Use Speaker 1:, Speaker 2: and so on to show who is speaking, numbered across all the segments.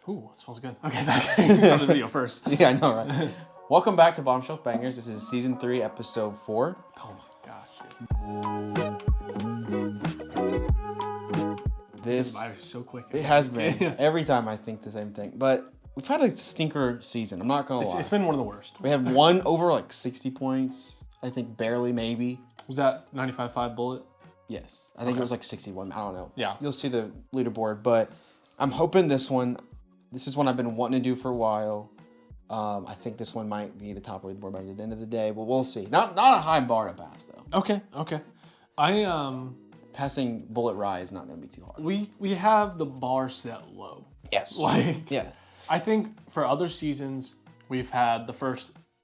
Speaker 1: Ooh, it smells good. Okay, back. You started the video first.
Speaker 2: Yeah, I know, right? Welcome back to Bottom Shelf Bangers. This is season 3, episode 4.
Speaker 1: Oh my gosh.
Speaker 2: This
Speaker 1: Life is so quick.
Speaker 2: it has been. Every time I think the same thing. But we've had a stinker season. I'm not going to lie.
Speaker 1: It's been one of the worst.
Speaker 2: We had one over like 60 points. I think barely, maybe.
Speaker 1: Was that 95.5 bullet?
Speaker 2: Yes. I think it was like 61. I don't know.
Speaker 1: Yeah.
Speaker 2: You'll see the leaderboard. But I'm hoping this is one I've been wanting to do for a while. I think this one might be the top leaderboard by the end of the day, but we'll see. Not a high bar to pass though.
Speaker 1: Okay.
Speaker 2: Passing Bullet Rye is not going to be too hard.
Speaker 1: We have the bar set low.
Speaker 2: Yes.
Speaker 1: Yeah. I think for other seasons we've had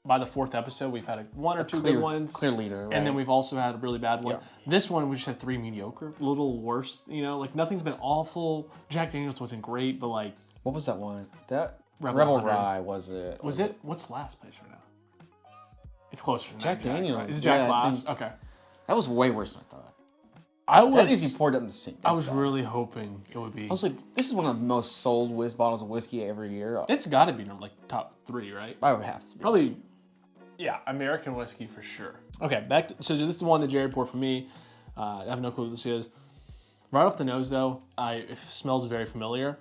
Speaker 1: by the 4th episode we've had one or two good ones.
Speaker 2: Clear leader, right?
Speaker 1: And then we've also had a really bad one.
Speaker 2: Yeah.
Speaker 1: This one we just had 3 mediocre, a little worse. Like nothing's been awful. Jack Daniels wasn't great, but like.
Speaker 2: What was that one? That
Speaker 1: Rebel
Speaker 2: Rye was it?
Speaker 1: Was it? What's last place right now? It's closer.
Speaker 2: Jack Daniels.
Speaker 1: Right? Is it Jack
Speaker 2: Yeah,
Speaker 1: last? Okay.
Speaker 2: That was way worse than I thought.
Speaker 1: That
Speaker 2: That needs to be poured up in the sink.
Speaker 1: I was really hoping it would be.
Speaker 2: I was like, this is one of the most sold bottles of whiskey every year.
Speaker 1: It's got to be like top 3, right?
Speaker 2: I would have to.
Speaker 1: Probably. Yeah, American whiskey for sure. Okay, so this is the one that Jared poured for me. I have no clue what this is. Right off the nose, though, it smells very familiar.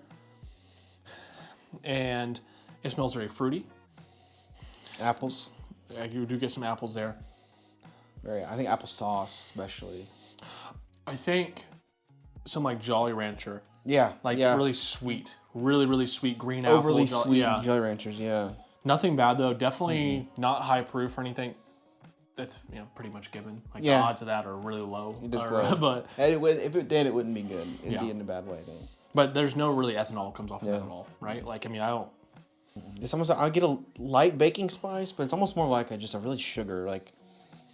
Speaker 1: And it smells very fruity.
Speaker 2: Apples.
Speaker 1: Yeah, you do get some apples there.
Speaker 2: I think applesauce, especially.
Speaker 1: I think some like Jolly Rancher.
Speaker 2: Yeah.
Speaker 1: Really sweet. Really, really sweet green apple.
Speaker 2: Overly sweet
Speaker 1: yeah.
Speaker 2: Jolly Ranchers, yeah.
Speaker 1: Nothing bad, though. Definitely not high proof or anything. That's pretty much given. Like
Speaker 2: Yeah.
Speaker 1: the odds of that are really low.
Speaker 2: Just low.
Speaker 1: But
Speaker 2: if it did, it wouldn't be good. It'd be in a bad way, I think.
Speaker 1: But there's no really ethanol comes off of that at all, right? Like, I don't.
Speaker 2: It's almost I get a light baking spice, but it's almost more like just a really sugar, like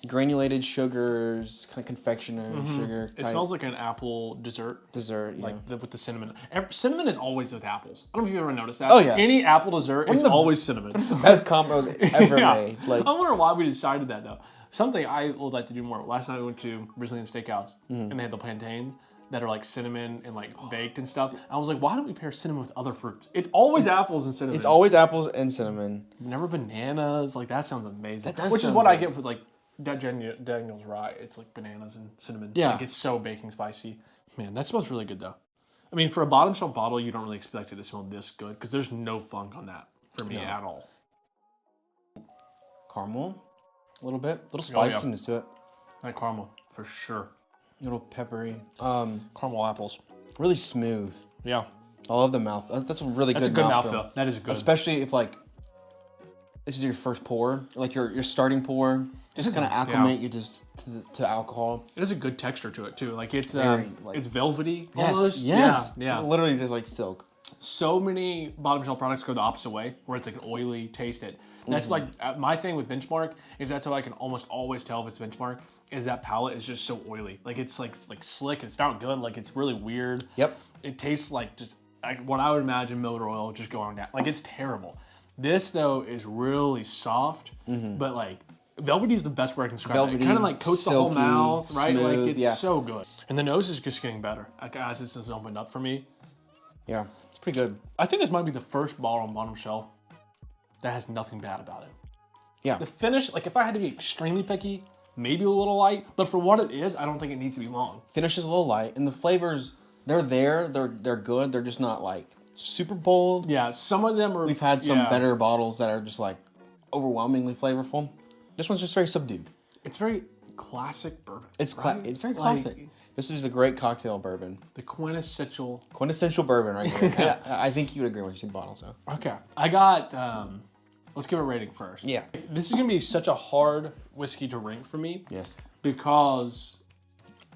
Speaker 2: granulated sugars, kind of confectioner sugar.
Speaker 1: It smells like an apple dessert.
Speaker 2: Dessert, yeah.
Speaker 1: With the cinnamon. Cinnamon is always with apples. I don't know if you've ever noticed that.
Speaker 2: Oh, yeah.
Speaker 1: Any apple dessert is always cinnamon.
Speaker 2: Best combos ever made. Like,
Speaker 1: I wonder why we decided that, though. Something I would like to do more. Last night we went to Brazilian Steakhouse, and they had the plantains that are like cinnamon and like baked and stuff. I was like, why don't we pair cinnamon with other fruits? It's always apples and cinnamon.
Speaker 2: it's always apples and cinnamon.
Speaker 1: Never bananas. Like, that sounds amazing.
Speaker 2: That does
Speaker 1: Which is
Speaker 2: sound
Speaker 1: what I
Speaker 2: good.
Speaker 1: get for like that Daniel's Rye. It's like bananas and cinnamon.
Speaker 2: Yeah.
Speaker 1: Like, it's so baking spicy. Man, that smells really good, though. I mean, for a bottom shelf bottle, you don't really expect it to smell this good because there's no funk on that for me at all.
Speaker 2: Caramel, a little bit. A little
Speaker 1: Oh, yeah.
Speaker 2: spiciness to it.
Speaker 1: Like caramel, for sure.
Speaker 2: A little peppery.
Speaker 1: Caramel apples.
Speaker 2: Really smooth.
Speaker 1: Yeah.
Speaker 2: I love the mouth. That's a really
Speaker 1: That's
Speaker 2: good
Speaker 1: a good
Speaker 2: mouthfeel.
Speaker 1: mouthfeel. That is good.
Speaker 2: Especially if like this is your first pour, like your starting pour, just kind of acclimate you just to alcohol.
Speaker 1: It has a good texture to it, too. Like, it's it's velvety
Speaker 2: Yes,
Speaker 1: almost.
Speaker 2: yes.
Speaker 1: Yeah.
Speaker 2: It literally just like silk.
Speaker 1: So many bottom shelf products go the opposite way, where it's like an oily taste. That's like my thing with Benchmark is that's how I can almost always tell if it's Benchmark is that palate is just so oily. Like, it's like slick. It's not good. Like, it's really weird.
Speaker 2: Yep.
Speaker 1: It tastes like just like what I would imagine motor oil just going down. Like, it's terrible. This though is really soft, but like velvety is the best word I can describe it.
Speaker 2: Velvety,
Speaker 1: It kind of like coats the whole
Speaker 2: silky,
Speaker 1: mouth, right?
Speaker 2: smooth,
Speaker 1: Like, it's
Speaker 2: yeah.
Speaker 1: so good. And the nose is just getting better as this has opened up for me.
Speaker 2: Yeah, it's pretty good.
Speaker 1: I think this might be the first bottle on bottom shelf that has nothing bad about it.
Speaker 2: Yeah.
Speaker 1: The finish, like if I had to be extremely picky, maybe a little light, but for what it is, I don't think it needs to be long.
Speaker 2: Finish is a little light, and the flavors, they're good. They're just not like super bold.
Speaker 1: Yeah, some of them are.
Speaker 2: We've had some better bottles that are just like overwhelmingly flavorful. This one's just very subdued.
Speaker 1: It's very classic bourbon.
Speaker 2: It's it's very
Speaker 1: Like,
Speaker 2: classic. This is a great cocktail bourbon.
Speaker 1: The quintessential.
Speaker 2: Quintessential bourbon right here. I think you would agree when you see the bottle, so.
Speaker 1: Okay, I got. Let's give it a rating first.
Speaker 2: Yeah.
Speaker 1: This is gonna be such a hard whiskey to rank for me.
Speaker 2: Yes.
Speaker 1: Because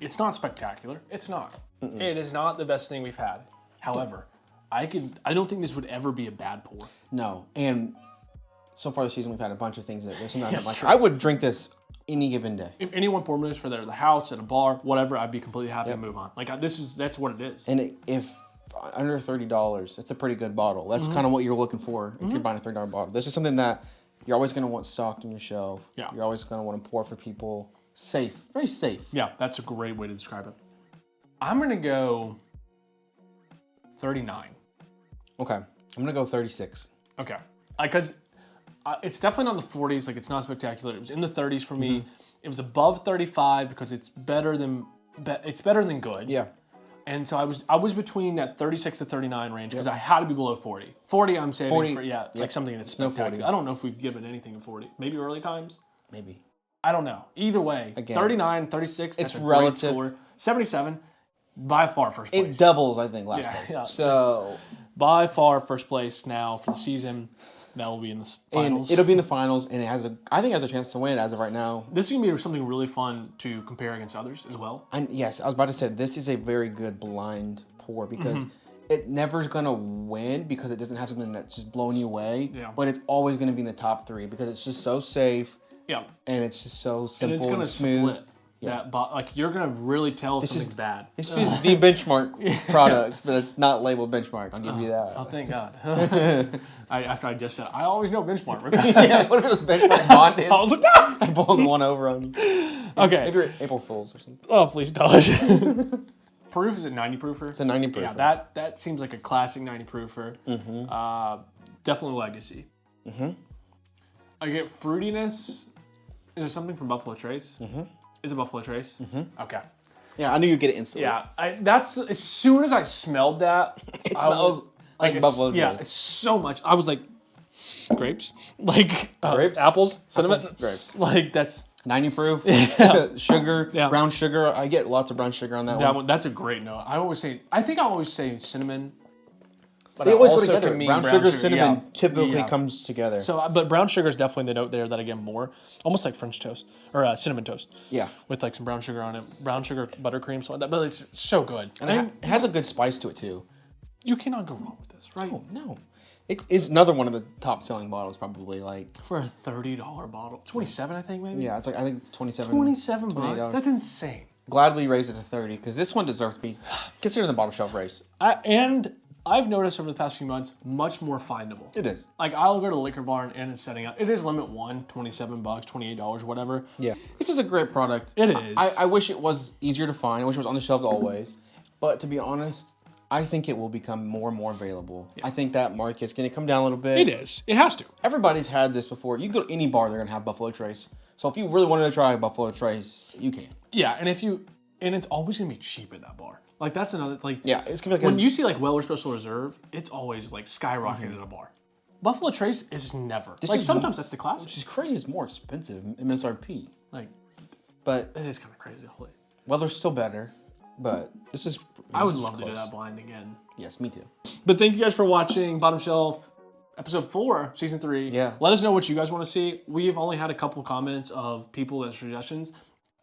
Speaker 1: it's not spectacular. It's not. It is not the best thing we've had. However, I don't think this would ever be a bad pour.
Speaker 2: No, and so far this season we've had a bunch of things that there's something
Speaker 1: Yes,
Speaker 2: like.
Speaker 1: true.
Speaker 2: I would drink this any given day.
Speaker 1: If anyone poured me this for the house, at a bar, whatever, I'd be completely happy to move on. Like, that's what it is.
Speaker 2: And if under $30, it's a pretty good bottle. That's kind of what you're looking for if you're buying a $30 bottle. This is something that you're always going to want stocked on your shelf.
Speaker 1: Yeah.
Speaker 2: You're always going to want to pour for people. Safe, very safe.
Speaker 1: Yeah, that's a great way to describe it. I'm gonna go 39.
Speaker 2: Okay. I'm gonna go 36.
Speaker 1: Okay. Because it's definitely not in the 40s. Like, it's not spectacular. It was in the 30s for me. It was above 35 because it's better than good.
Speaker 2: Yeah.
Speaker 1: And so I was between that 36 to 39 range because I had to be below 40. 40 I'm saving
Speaker 2: 40,
Speaker 1: for, like something that's spectacular.
Speaker 2: 40.
Speaker 1: I don't know if we've given anything in 40. Maybe early times?
Speaker 2: Maybe.
Speaker 1: I don't know. Either way,
Speaker 2: Again,
Speaker 1: 39, 36, that's
Speaker 2: it's
Speaker 1: a
Speaker 2: relative.
Speaker 1: great score. 77, by far first place.
Speaker 2: It doubles, I think, last
Speaker 1: Yeah,
Speaker 2: place.
Speaker 1: yeah.
Speaker 2: So
Speaker 1: By far first place now for the season. That will be in the finals.
Speaker 2: and it'll be in the finals, and I think it has a chance to win as of right now.
Speaker 1: This is going to be something really fun to compare against others as well.
Speaker 2: And yes, I was about to say this is a very good blind pour because it never's gonna win because it doesn't have something that's just blowing you away.
Speaker 1: Yeah.
Speaker 2: But it's always gonna be in the top 3 because it's just so safe.
Speaker 1: Yeah.
Speaker 2: And it's just so
Speaker 1: And
Speaker 2: simple
Speaker 1: it's
Speaker 2: and,
Speaker 1: going to
Speaker 2: smooth.
Speaker 1: split. That like you're going to really tell if something's bad.
Speaker 2: This is the benchmark product, but it's not labeled benchmark. I'll give you that.
Speaker 1: Oh, thank God. After I just said, I always know benchmark.
Speaker 2: Yeah, what if it was benchmark bonded?
Speaker 1: I was like, no!
Speaker 2: I pulled one over on you.
Speaker 1: Okay.
Speaker 2: Maybe you're April Fools or something.
Speaker 1: Oh, please don't. Proof, is it 90 proofer?
Speaker 2: It's a 90 proofer.
Speaker 1: Yeah, that seems like a classic 90 proofer. Definitely legacy. I get fruitiness. Is it something from Buffalo Trace? Is it Buffalo Trace? Okay.
Speaker 2: Yeah, I knew you'd get it instantly.
Speaker 1: Yeah, that's as soon as I smelled that,
Speaker 2: It smells like Buffalo Trace.
Speaker 1: Yeah, it's so much. I was like, grapes, like
Speaker 2: Grapes?
Speaker 1: apples, cinnamon,
Speaker 2: grapes.
Speaker 1: Like that's
Speaker 2: 90 proof, sugar, brown sugar. I get lots of brown sugar on that one.
Speaker 1: That's a great note. I think I always say cinnamon. But
Speaker 2: They
Speaker 1: I
Speaker 2: always go
Speaker 1: also
Speaker 2: together.
Speaker 1: can mean
Speaker 2: Brown sugar, cinnamon
Speaker 1: yeah.
Speaker 2: typically
Speaker 1: Yeah.
Speaker 2: comes together.
Speaker 1: So, but brown sugar is definitely the note there that I get more, almost like French toast or cinnamon toast.
Speaker 2: Yeah.
Speaker 1: With like some brown sugar on it, brown sugar, buttercream, something like that. But it's so good.
Speaker 2: And it has a good spice to it too.
Speaker 1: You cannot go wrong with this, right?
Speaker 2: Oh, no. It's another one of the top selling bottles, probably. Like
Speaker 1: For a $30 bottle, 27, I think maybe.
Speaker 2: yeah, it's like I think it's 27.
Speaker 1: $27. That's insane.
Speaker 2: Glad we raised it to 30 because this one deserves to be considered in the bottom shelf race.
Speaker 1: And I've noticed over the past few months, much more findable.
Speaker 2: It is.
Speaker 1: Like I'll go to the liquor barn and it's setting up. It is limit one, $27, $28, whatever.
Speaker 2: Yeah. This is a great product.
Speaker 1: It is.
Speaker 2: I wish it was easier to find. I wish it was on the shelves always. But to be honest, I think it will become more and more available. Yeah. I think that market's going to come down a little bit.
Speaker 1: It is. It has to.
Speaker 2: Everybody's had this before. You go to any bar, they're going to have Buffalo Trace. So if you really wanted to try Buffalo Trace, you can.
Speaker 1: Yeah, and it's always going to be cheap at that bar. Like that's another
Speaker 2: yeah, it's gonna be like
Speaker 1: when you see like Weller Special Reserve, it's always like skyrocketing at a bar. Buffalo Trace is never. Sometimes that's the classic.
Speaker 2: Which is crazy. It's more expensive MSRP. But
Speaker 1: it is kind of crazy.
Speaker 2: Weller's still better. But this is.
Speaker 1: I would love to do that blind again.
Speaker 2: Yes, me too.
Speaker 1: But thank you guys for watching Bottom Shelf episode 4, season 3.
Speaker 2: Yeah.
Speaker 1: Let us know what you guys want to see. We've only had a couple comments of people as suggestions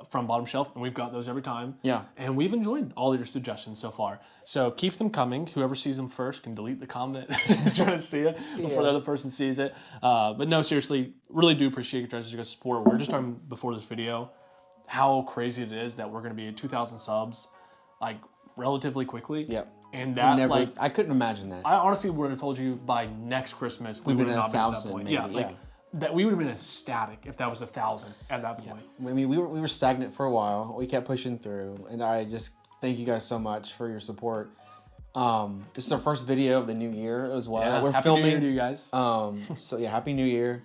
Speaker 1: from Bottom Shelf, and we've got those every time.
Speaker 2: Yeah.
Speaker 1: And we've enjoyed all your suggestions so far. So keep them coming. Whoever sees them first can delete the comment trying to see it before the other person sees it. But no, seriously, really do appreciate you guys' support. We were just talking before this video how crazy it is that we're going to be at 2,000 subs like relatively quickly.
Speaker 2: Yeah.
Speaker 1: And that
Speaker 2: I couldn't imagine that.
Speaker 1: I honestly would have told you by next Christmas we would have not been at that point.
Speaker 2: Maybe,
Speaker 1: that we would have been ecstatic if that was 1,000 at that point.
Speaker 2: I mean, we were stagnant for a while. We kept pushing through, and I just thank you guys so much for your support. This is our first video of the new year as well.
Speaker 1: Yeah,
Speaker 2: We're
Speaker 1: happy
Speaker 2: filming.
Speaker 1: New Year to you guys.
Speaker 2: So yeah, happy New Year.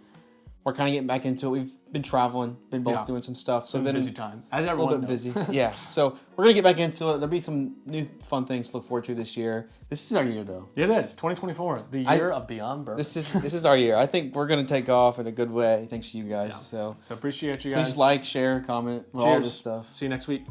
Speaker 2: We're kind of getting back into it. We've been traveling, been both doing some stuff. So
Speaker 1: been a busy time, as
Speaker 2: a
Speaker 1: everyone
Speaker 2: little bit
Speaker 1: knows.
Speaker 2: busy. Yeah. So we're gonna get back into it. There'll be some new fun things to look forward to this year. This is our year though.
Speaker 1: It is 2024, the year of Beyond Bourbon.
Speaker 2: This is our year. I think we're gonna take off in a good way. Thanks to you guys.
Speaker 1: So appreciate you guys.
Speaker 2: Please like, share, comment, all this stuff.
Speaker 1: See you next week.